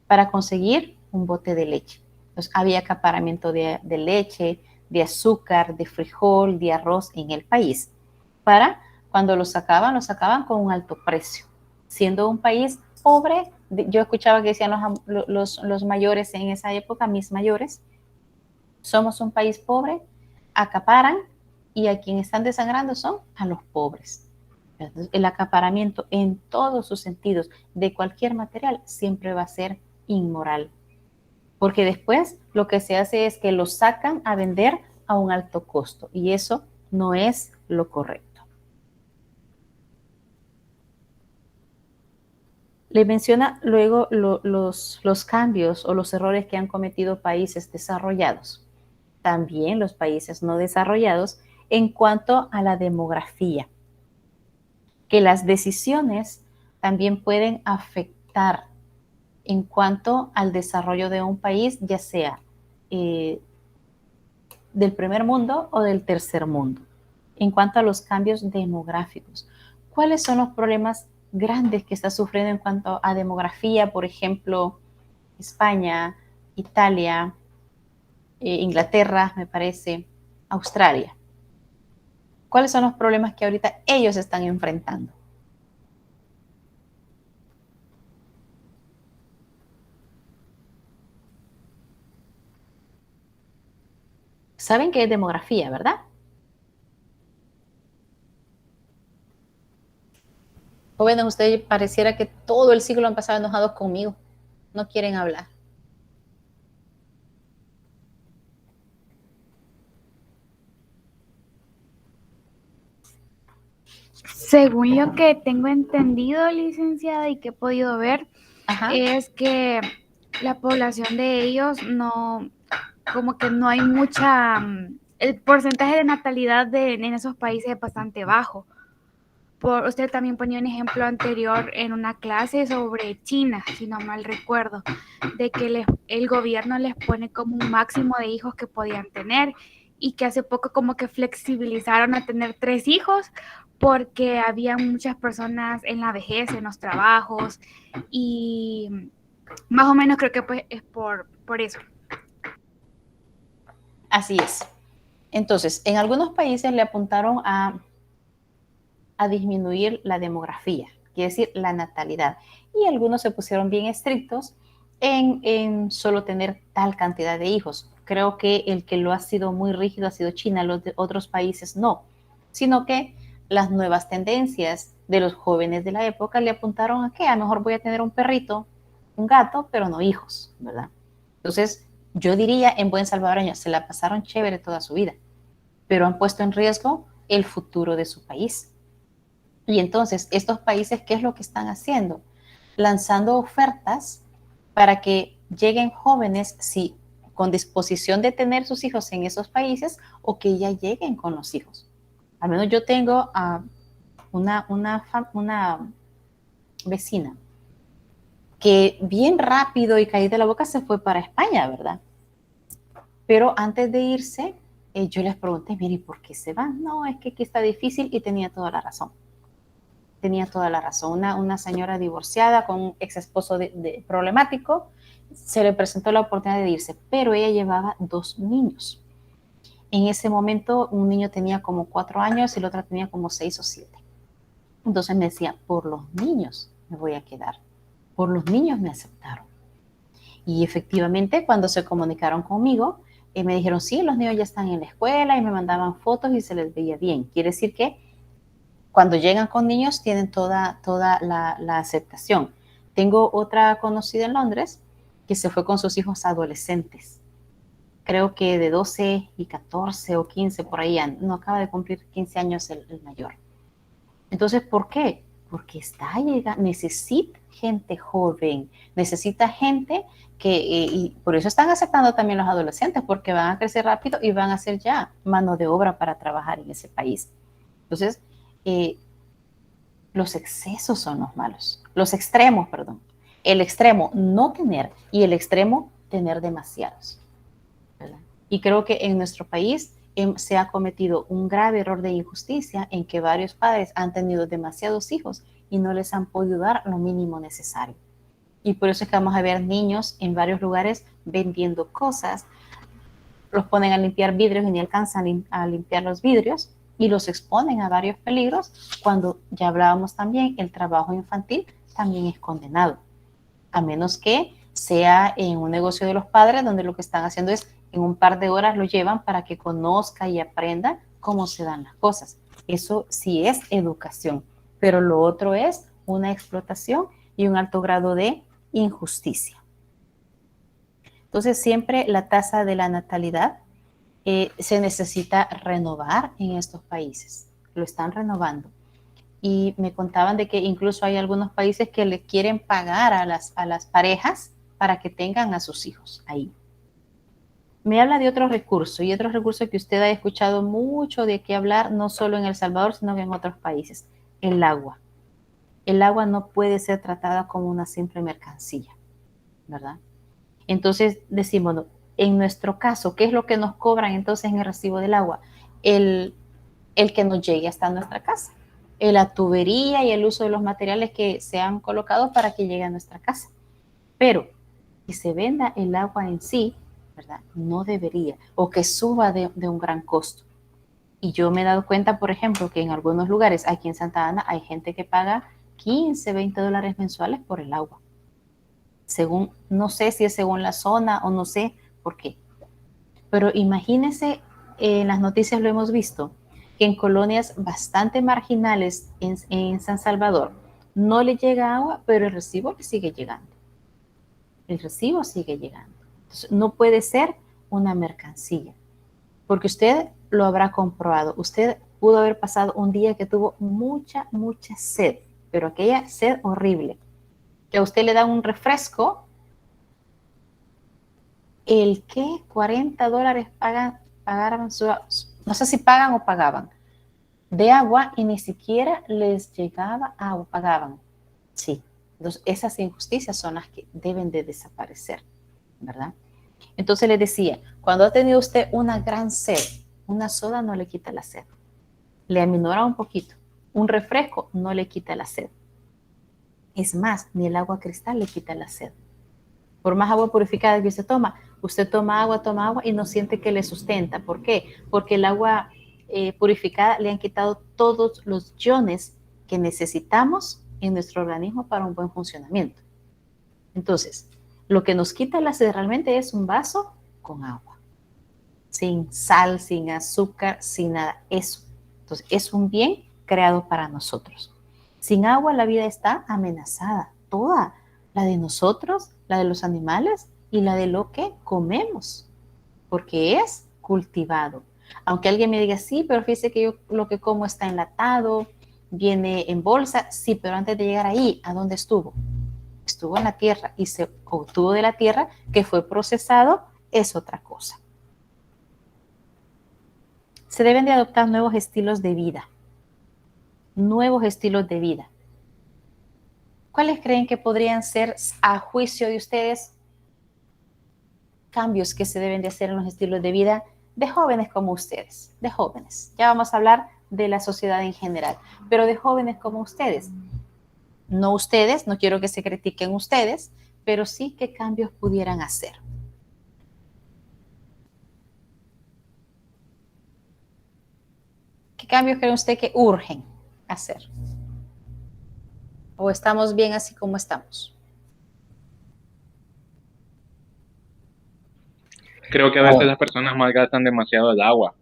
para conseguir un bote de leche. Entonces había acaparamiento de leche, de azúcar, de frijol, de arroz en el país. Para cuando lo sacaban con un alto precio. Siendo un país pobre, yo escuchaba que decían los mayores en esa época, mis mayores, somos un país pobre, acaparan y a quienes están desangrando son a los pobres. Entonces, el acaparamiento en todos sus sentidos de cualquier material siempre va a ser inmoral. Porque después lo que se hace es que lo sacan a vender a un alto costo y eso no es lo correcto. Le menciona luego los cambios o los errores que han cometido países desarrollados. También los países no desarrollados en cuanto a la demografía. Que las decisiones también pueden afectar en cuanto al desarrollo de un país, ya sea del primer mundo o del tercer mundo. En cuanto a los cambios demográficos, ¿cuáles son los problemas grandes que está sufriendo en cuanto a demografía? Por ejemplo, España, Italia, Inglaterra, me parece, Australia. ¿Cuáles son los problemas que ahorita ellos están enfrentando? Saben que es demografía, ¿verdad? Jóvenes, ustedes pareciera que todo el siglo han pasado enojados conmigo. No quieren hablar. Según lo que tengo entendido, licenciada, y que he podido ver, Ajá. es que la población de ellos no, como que no hay mucha, el porcentaje de natalidad en esos países es bastante bajo. Usted también ponía un ejemplo anterior en una clase sobre China, si no mal recuerdo, de que el gobierno les pone como un máximo de hijos que podían tener y que hace poco como que flexibilizaron a tener 3 hijos porque había muchas personas en la vejez, en los trabajos y más o menos creo que pues es por eso. Así es. Entonces, en algunos países le apuntaron a disminuir la demografía, quiere decir la natalidad. Y algunos se pusieron bien estrictos en solo tener tal cantidad de hijos. Creo que el que lo ha sido muy rígido ha sido China, los de otros países no, sino que las nuevas tendencias de los jóvenes de la época le apuntaron a que a lo mejor voy a tener un perrito, un gato, pero no hijos, ¿verdad? Entonces, yo diría en buen salvadoreño, se la pasaron chévere toda su vida, pero han puesto en riesgo el futuro de su país. Y entonces, estos países, ¿qué es lo que están haciendo? Lanzando ofertas para que lleguen jóvenes, sí, con disposición de tener sus hijos en esos países o que ya lleguen con los hijos. Al menos yo tengo una vecina que bien rápido y caída de la boca se fue para España, ¿verdad? Pero antes de irse, yo les pregunté, mire, ¿y por qué se van? No, es que aquí está difícil, y tenía toda la razón. Tenía toda la razón. Una señora divorciada con un ex esposo problemático, se le presentó la oportunidad de irse, pero ella llevaba 2 niños. En ese momento un niño tenía como 4 años y el otro tenía como 6 o 7. Entonces me decía, por los niños me voy a quedar. Por los niños me aceptaron. Y efectivamente, cuando se comunicaron conmigo, me dijeron, sí, los niños ya están en la escuela, y me mandaban fotos y se les veía bien. Quiere decir que cuando llegan con niños tienen toda la aceptación. Tengo otra conocida en Londres que se fue con sus hijos adolescentes. Creo que de 12 y 14 o 15 por ahí, no acaba de cumplir 15 años el mayor. Entonces, ¿por qué? Porque necesita gente joven, necesita gente y por eso están aceptando también los adolescentes, porque van a crecer rápido y van a ser ya mano de obra para trabajar en ese país. Entonces, los excesos son los malos, los extremos, perdón. El extremo no tener y el extremo tener demasiados, ¿verdad? Y creo que en nuestro país se ha cometido un grave error de injusticia en que varios padres han tenido demasiados hijos y no les han podido dar lo mínimo necesario. Y por eso es que vamos a ver niños en varios lugares vendiendo cosas, los ponen a limpiar vidrios y ni alcanzan a limpiar los vidrios y los exponen a varios peligros, cuando ya hablábamos también, el trabajo infantil también es condenado, a menos que sea en un negocio de los padres donde lo que están haciendo es en un par de horas lo llevan para que conozca y aprenda cómo se dan las cosas. Eso sí es educación, pero lo otro es una explotación y un alto grado de injusticia. Entonces, siempre la tasa de la natalidad se necesita renovar en estos países. Lo están renovando. Y me contaban de que incluso hay algunos países que le quieren pagar a las parejas para que tengan a sus hijos ahí. Me habla de otros recursos, y otros recursos que usted ha escuchado mucho de qué hablar, no solo en El Salvador, sino que en otros países. El agua. El agua no puede ser tratada como una simple mercancía, ¿verdad? Entonces decimos, en nuestro caso, ¿qué es lo que nos cobran entonces en el recibo del agua? El que nos llegue hasta nuestra casa, la tubería y el uso de los materiales que se han colocado para que llegue a nuestra casa. Pero que se venda el agua en sí, ¿verdad? No debería, o que suba de un gran costo. Y yo me he dado cuenta, por ejemplo, que en algunos lugares, aquí en Santa Ana, hay gente que paga 15, 20 dólares mensuales por el agua. Según, no sé si es según la zona o no sé por qué. Pero imagínense, en las noticias lo hemos visto, que en colonias bastante marginales en San Salvador no le llega agua, pero el recibo le sigue llegando. El recibo sigue llegando. Entonces, no puede ser una mercancía, porque usted lo habrá comprobado. Usted pudo haber pasado un día que tuvo mucha, mucha sed, pero aquella sed horrible, que a usted le da un refresco el que $40 pagaban, no sé si pagan o pagaban, de agua y ni siquiera les llegaba agua, pagaban. Sí, entonces esas injusticias son las que deben de desaparecer, ¿verdad? Entonces les decía, cuando ha tenido usted una gran sed, una soda no le quita la sed, le aminora un poquito. Un refresco no le quita la sed. Es más, ni el agua cristal le quita la sed. Por más agua purificada que usted toma agua y no siente que le sustenta. ¿Por qué? Porque el agua purificada le han quitado todos los iones que necesitamos en nuestro organismo para un buen funcionamiento. Entonces, lo que nos quita la sed realmente es un vaso con agua. Sin sal, sin azúcar, sin nada. Eso. Entonces, es un bien creado para nosotros. Sin agua la vida está amenazada. Toda. La de nosotros, la de los animales y la de lo que comemos. Porque es cultivado. Aunque alguien me diga, sí, pero fíjese que yo lo que como está enlatado, viene en bolsa. Sí, pero antes de llegar ahí, ¿a dónde estuvo? Estuvo en la tierra y se obtuvo de la tierra, que fue procesado, es otra cosa. Se deben de adoptar nuevos estilos de vida. Nuevos estilos de vida. ¿Cuáles creen que podrían ser, a juicio de ustedes, cambios que se deben de hacer en los estilos de vida de jóvenes como ustedes? De jóvenes. Ya vamos a hablar de la sociedad en general, pero de jóvenes como ustedes. No ustedes, no quiero que se critiquen ustedes, pero sí qué cambios pudieran hacer. ¿Qué cambios cree usted que urgen hacer? ¿O estamos bien así como estamos? Creo que a veces las personas malgastan demasiado el agua.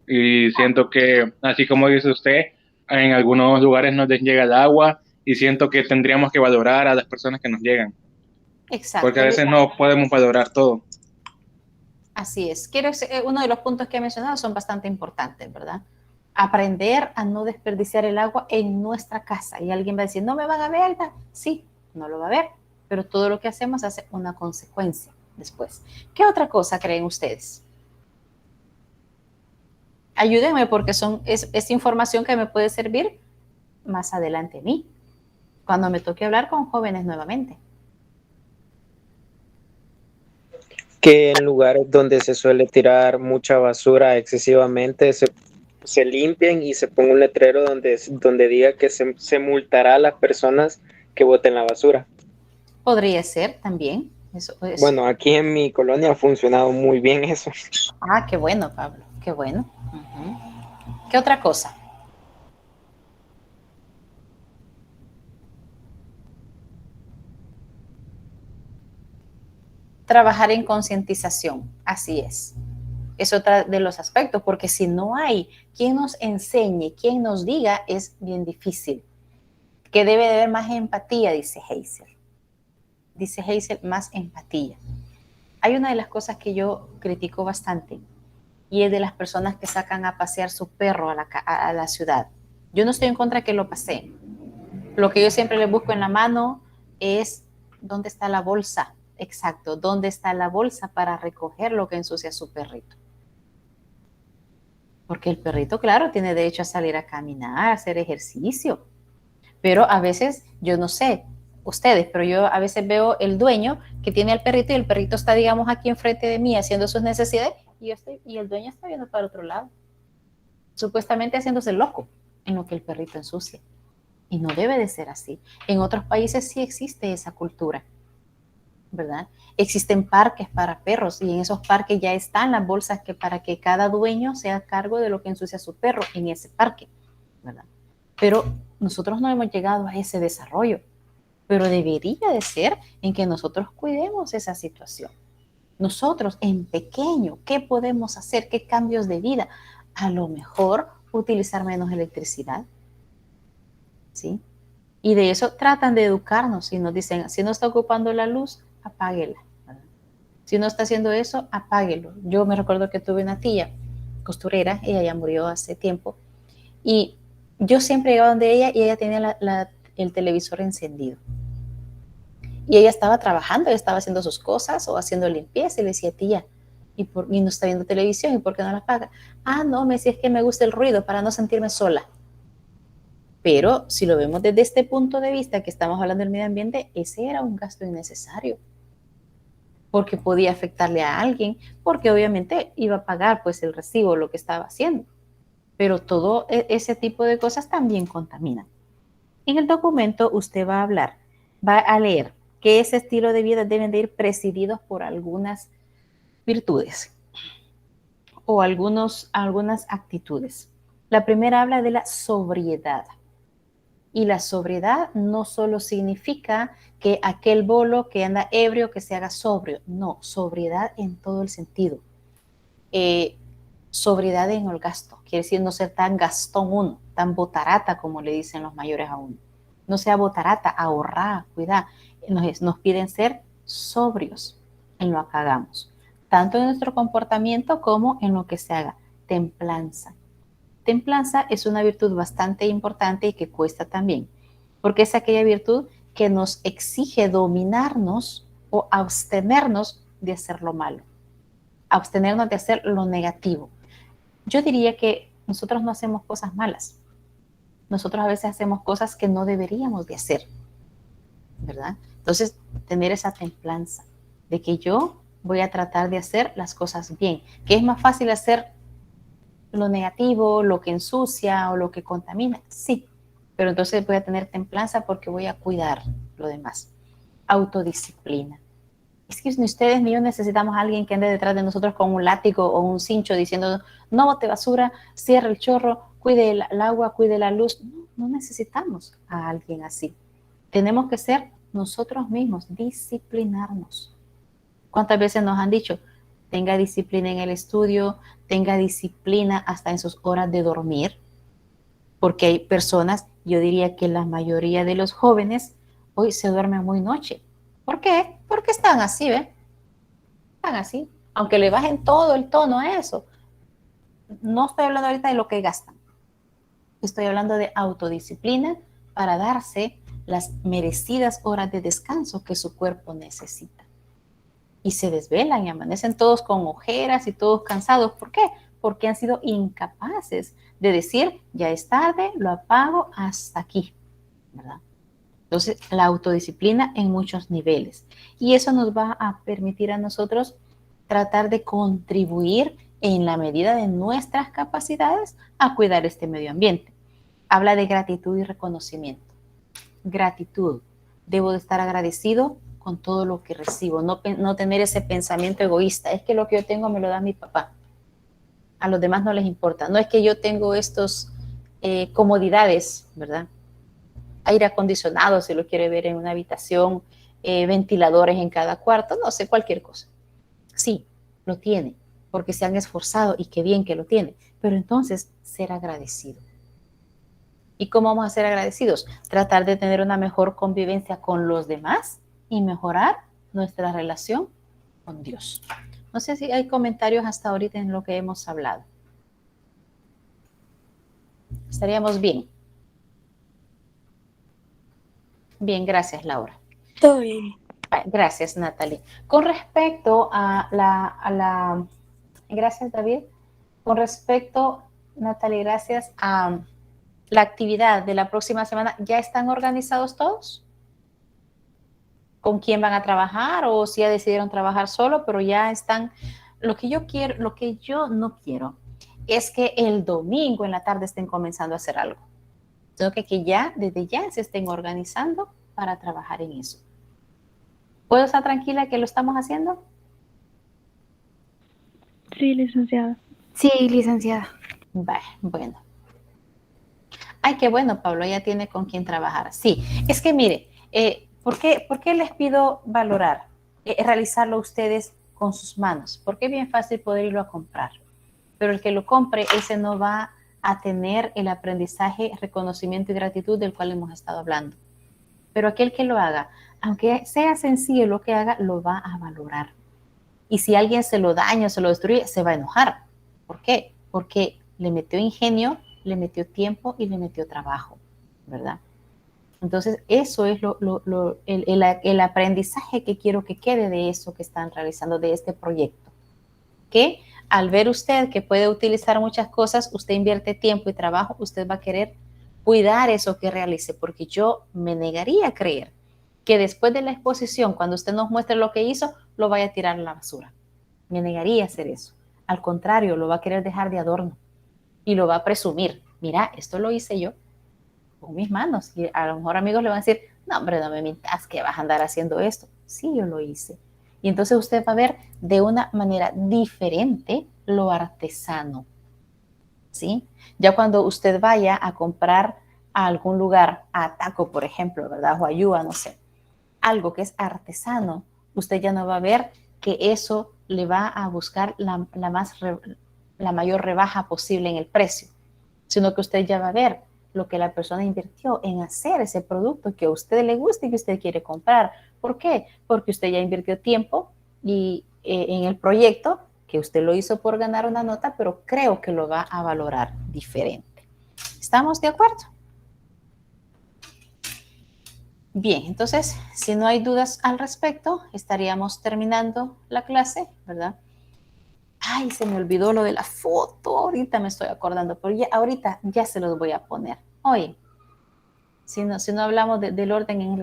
Y siento que, así como dice usted, en algunos lugares no les llega el agua y siento que tendríamos que valorar a las personas que nos llegan. Exacto. Porque a veces no podemos valorar todo. Así es. Uno de los puntos que he mencionado son bastante importantes, ¿verdad? Aprender a no desperdiciar el agua en nuestra casa. Y alguien va a decir, no me van a ver. Sí, no lo va a ver, pero todo lo que hacemos hace una consecuencia después. ¿Qué otra cosa creen ustedes? Ayúdenme porque es información que me puede servir más adelante a mí, cuando me toque hablar con jóvenes nuevamente. Que en lugares donde se suele tirar mucha basura excesivamente se limpien y se ponga un letrero donde diga que se multará a las personas que boten la basura. Podría ser también. Eso. Bueno, aquí en mi colonia ha funcionado muy bien eso. Ah, qué bueno, Pablo, qué bueno. ¿Qué otra cosa? Trabajar en concientización, así es. Es otro de los aspectos, porque si no hay quien nos enseñe, quien nos diga, es bien difícil. Que debe de haber más empatía, dice Hazel. Dice Hazel, más empatía. Hay una de las cosas que yo critico bastante, y es de las personas que sacan a pasear su perro a la ciudad. Yo no estoy en contra de que lo paseen. Lo que yo siempre le busco en la mano es, ¿dónde está la bolsa? Exacto, ¿dónde está la bolsa para recoger lo que ensucia su perrito? Porque el perrito, claro, tiene derecho a salir a caminar, a hacer ejercicio. Pero a veces, yo no sé, ustedes, pero yo a veces veo el dueño que tiene al perrito y el perrito está, digamos, aquí enfrente de mí haciendo sus necesidades y el dueño está viendo para otro lado. Supuestamente haciéndose loco en lo que el perrito ensucia. Y no debe de ser así. En otros países sí existe esa cultura, ¿verdad? Existen parques para perros y en esos parques ya están las bolsas para que cada dueño sea a cargo de lo que ensucia su perro en ese parque, ¿verdad? Pero nosotros no hemos llegado a ese desarrollo, pero debería de ser en que nosotros cuidemos esa situación. Nosotros en pequeño, ¿qué podemos hacer? ¿Qué cambios de vida? A lo mejor utilizar menos electricidad, ¿sí? Y de eso tratan de educarnos y nos dicen, si no está ocupando la luz, apáguela. Si no está haciendo eso, apáguelo. Yo me recuerdo que tuve una tía costurera, ella ya murió hace tiempo, y yo siempre llegaba donde ella y ella tenía el televisor encendido. Y ella estaba trabajando, ella estaba haciendo sus cosas o haciendo limpieza y le decía, tía, y no está viendo televisión, ¿y por qué no la apaga? Ah, no, me decía, es que me gusta el ruido para no sentirme sola. Pero si lo vemos desde este punto de vista que estamos hablando del medio ambiente, ese era un gasto innecesario, porque podía afectarle a alguien, porque obviamente iba a pagar pues el recibo, lo que estaba haciendo. Pero todo ese tipo de cosas también contaminan. En el documento usted va a leer que ese estilo de vida deben de ir presididos por algunas virtudes o algunas actitudes. La primera habla de la sobriedad. Y la sobriedad no solo significa que aquel bolo que anda ebrio que se haga sobrio. No, sobriedad en todo el sentido. Sobriedad en el gasto. Quiere decir no ser tan gastón uno, tan botarata como le dicen los mayores a uno. No sea botarata, ahorrar, cuidar. Nos piden ser sobrios en lo que hagamos. Tanto en nuestro comportamiento como en lo que se haga. Templanza. Templanza es una virtud bastante importante y que cuesta también, porque es aquella virtud que nos exige dominarnos o abstenernos de hacer lo malo, abstenernos de hacer lo negativo. Yo diría que nosotros no hacemos cosas malas. Nosotros a veces hacemos cosas que no deberíamos de hacer, ¿verdad? Entonces, tener esa templanza de que yo voy a tratar de hacer las cosas bien, que es más fácil hacer lo negativo, lo que ensucia o lo que contamina, sí, pero entonces voy a tener templanza porque voy a cuidar lo demás. Autodisciplina. Es que ni ustedes ni yo necesitamos a alguien que ande detrás de nosotros con un látigo o un cincho diciendo, no bote basura, cierre el chorro, cuide el agua, cuide la luz. No necesitamos a alguien así. Tenemos que ser nosotros mismos, disciplinarnos. ¿Cuántas veces nos han dicho? Tenga disciplina en el estudio, tenga disciplina hasta en sus horas de dormir, porque hay personas, yo diría que la mayoría de los jóvenes hoy se duermen muy noche. ¿Por qué? Porque están así, ¿ven? Están así. Aunque le bajen todo el tono a eso. No estoy hablando ahorita de lo que gastan. Estoy hablando de autodisciplina para darse las merecidas horas de descanso que su cuerpo necesita. Y se desvelan y amanecen todos con ojeras y todos cansados. ¿Por qué? Porque han sido incapaces de decir, ya es tarde, lo apago hasta aquí, ¿verdad? Entonces, la autodisciplina en muchos niveles. Y eso nos va a permitir a nosotros tratar de contribuir en la medida de nuestras capacidades a cuidar este medio ambiente. Habla de gratitud y reconocimiento. Gratitud. Debo de estar agradecido con todo lo que recibo, no tener ese pensamiento egoísta, es que lo que yo tengo me lo da mi papá, a los demás no les importa, no es que yo tengo estos comodidades, ¿verdad? Aire acondicionado, si lo quiere ver en una habitación, ventiladores en cada cuarto, no sé, cualquier cosa. Sí, lo tiene, porque se han esforzado y qué bien que lo tiene, pero entonces ser agradecido. ¿Y cómo vamos a ser agradecidos? Tratar de tener una mejor convivencia con los demás y mejorar nuestra relación con Dios. No sé si hay comentarios hasta ahorita en lo que hemos hablado. Estaríamos bien. Bien, gracias, Laura. Todo bien. Gracias, Natalie. Con respecto a la gracias, David. Con respecto, Natalie, gracias a la actividad de la próxima semana, ¿ya están organizados todos? ¿Con quién van a trabajar o si ya decidieron trabajar solo, pero ya están? Lo que yo no quiero es que el domingo en la tarde estén comenzando a hacer algo. Tengo que ya, desde ya, se estén organizando para trabajar en eso. ¿Puedo estar tranquila que lo estamos haciendo? Sí, licenciada. Sí, licenciada. Bueno. Ay, qué bueno, Pablo, ya tiene con quién trabajar. Sí, es que mire, ¿por qué les pido valorar, realizarlo ustedes con sus manos? Porque es bien fácil poder irlo a comprar, pero el que lo compre, ese no va a tener el aprendizaje, reconocimiento y gratitud del cual hemos estado hablando. Pero aquel que lo haga, aunque sea sencillo lo que haga, lo va a valorar. Y si alguien se lo daña, se lo destruye, se va a enojar. ¿Por qué? Porque le metió ingenio, le metió tiempo y le metió trabajo, ¿verdad? Entonces, eso es el aprendizaje que quiero que quede de eso que están realizando, de este proyecto. Que al ver usted que puede utilizar muchas cosas, usted invierte tiempo y trabajo, usted va a querer cuidar eso que realice, porque yo me negaría a creer que después de la exposición, cuando usted nos muestre lo que hizo, lo vaya a tirar a la basura. Me negaría a hacer eso. Al contrario, lo va a querer dejar de adorno y lo va a presumir. Mira, esto lo hice yo con mis manos. Y a lo mejor amigos le van a decir, no hombre, no me mintas que vas a andar haciendo esto. Sí, yo lo hice. Y entonces usted va a ver de una manera diferente lo artesano. ¿Sí? Ya cuando usted vaya a comprar a algún lugar, a Taco, por ejemplo, ¿verdad? O a Yua, no sé, algo que es artesano, usted ya no va a ver que eso le va a buscar la mayor rebaja posible en el precio, sino que usted ya va a ver lo que la persona invirtió en hacer ese producto que a usted le gusta y que usted quiere comprar. ¿Por qué? Porque usted ya invirtió tiempo y en el proyecto, que usted lo hizo por ganar una nota, pero creo que lo va a valorar diferente. ¿Estamos de acuerdo? Bien, entonces, si no hay dudas al respecto, estaríamos terminando la clase, ¿verdad? Ay, se me olvidó lo de la foto. Ahorita me estoy acordando, pero ya, ahorita ya se los voy a poner. Oye, si no hablamos del orden en el